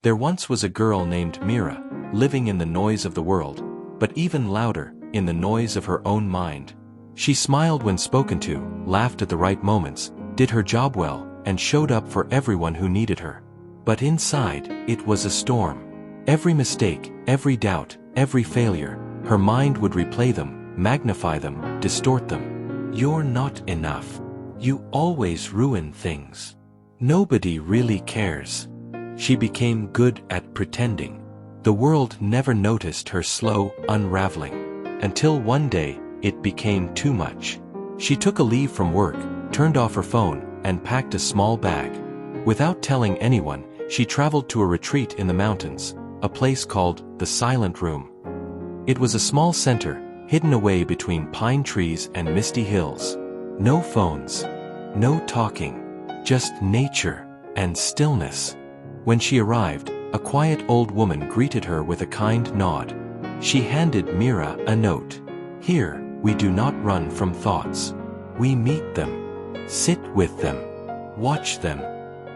There once was a girl named Meera, living in the noise of the world, but even louder, in the noise of her own mind. She smiled when spoken to, laughed at the right moments, did her job well, and showed up for everyone who needed her. But inside, it was a storm. Every mistake, every doubt, every failure, her mind would replay them, magnify them, distort them. You're not enough. You always ruin things. Nobody really cares. She became good at pretending. The world never noticed her slow unraveling. Until one day, it became too much. She took a leave from work, turned off her phone, and packed a small bag. Without telling anyone, she traveled to a retreat in the mountains, a place called the Silent Room. It was a small center, hidden away between pine trees and misty hills. No phones, no talking, just nature and stillness. When she arrived, a quiet old woman greeted her with a kind nod. She handed Meera a note. Here, we do not run from thoughts. We meet them, sit with them, watch them.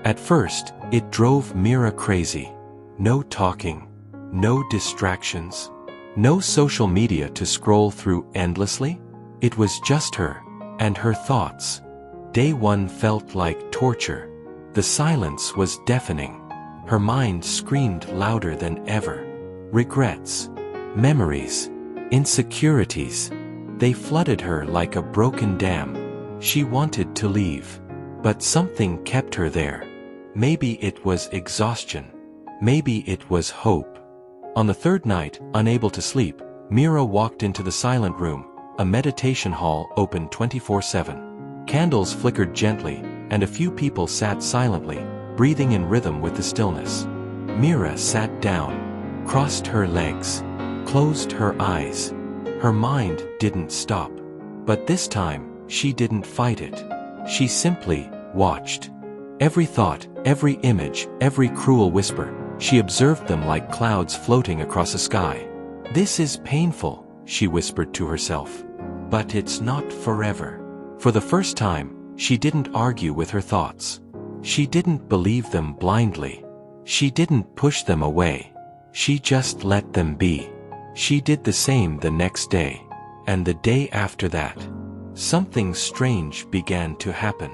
At first, it drove Meera crazy. No talking, no distractions, no social media to scroll through endlessly. It was just her and her thoughts. Day one felt like torture. The silence was deafening. Her mind screamed louder than ever. Regrets, memories, insecurities. They flooded her like a broken dam. She wanted to leave, but something kept her there. Maybe it was exhaustion. Maybe it was hope. On the third night, unable to sleep, Meera walked into the Silent Room, a meditation hall open 24/7. Candles flickered gently, and a few people sat silently, breathing in rhythm with the stillness. Meera sat down, crossed her legs, closed her eyes. Her mind didn't stop. But this time, she didn't fight it. She simply watched. Every thought, every image, every cruel whisper, she observed them like clouds floating across a sky. This is painful, she whispered to herself. But it's not forever. For the first time, she didn't argue with her thoughts. She didn't believe them blindly. She didn't push them away. She just let them be. She did the same the next day, and the day after that. Something strange began to happen.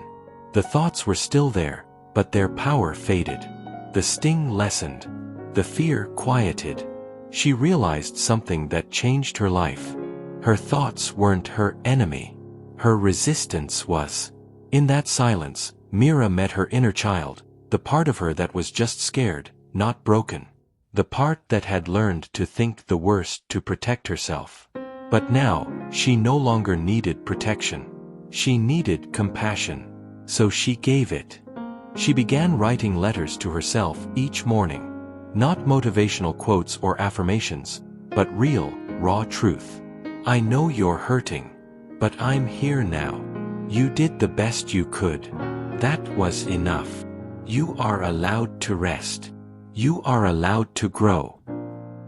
The thoughts were still there, but their power faded. The sting lessened. The fear quieted. She realized something that changed her life. Her thoughts weren't her enemy. Her resistance was. In that silence, Meera met her inner child, the part of her that was just scared, not broken. The part that had learned to think the worst to protect herself. But now, she no longer needed protection. She needed compassion. So she gave it. She began writing letters to herself each morning. Not motivational quotes or affirmations, but real, raw truth. I know you're hurting, but I'm here now. You did the best you could. That was enough. You are allowed to rest. You are allowed to grow.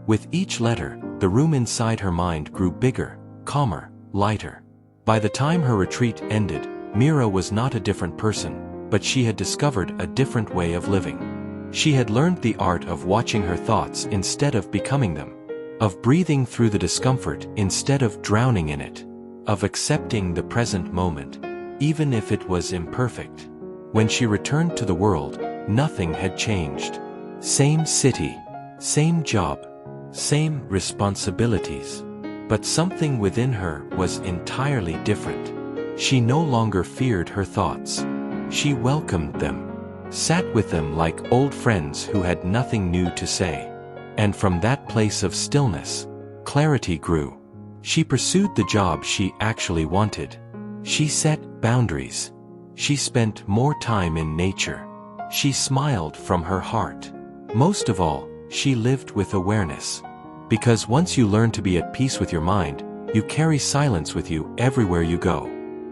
With each letter, the room inside her mind grew bigger, calmer, lighter. By the time her retreat ended, Meera was not a different person, but she had discovered a different way of living. She had learned the art of watching her thoughts instead of becoming them, of breathing through the discomfort instead of drowning in it, of accepting the present moment, even if it was imperfect. When she returned to the world, nothing had changed. Same city, same job, same responsibilities. But something within her was entirely different. She no longer feared her thoughts. She welcomed them, sat with them like old friends who had nothing new to say. And from that place of stillness, clarity grew. She pursued the job she actually wanted. She set boundaries. She spent more time in nature. She smiled from her heart. Most of all, she lived with awareness. Because once you learn to be at peace with your mind, you carry silence with you everywhere you go.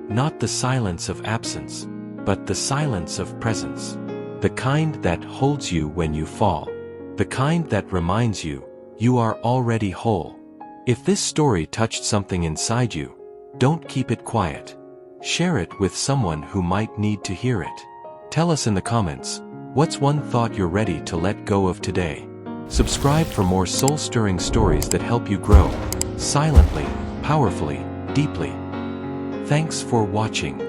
Not the silence of absence, but the silence of presence. The kind that holds you when you fall. The kind that reminds you, you are already whole. If this story touched something inside you, don't keep it quiet. Share it with someone who might need to hear it. Tell us in the comments, What's one thought you're ready to let go of today? Subscribe for more soul-stirring stories that help you grow, silently, powerfully, deeply. Thanks for watching.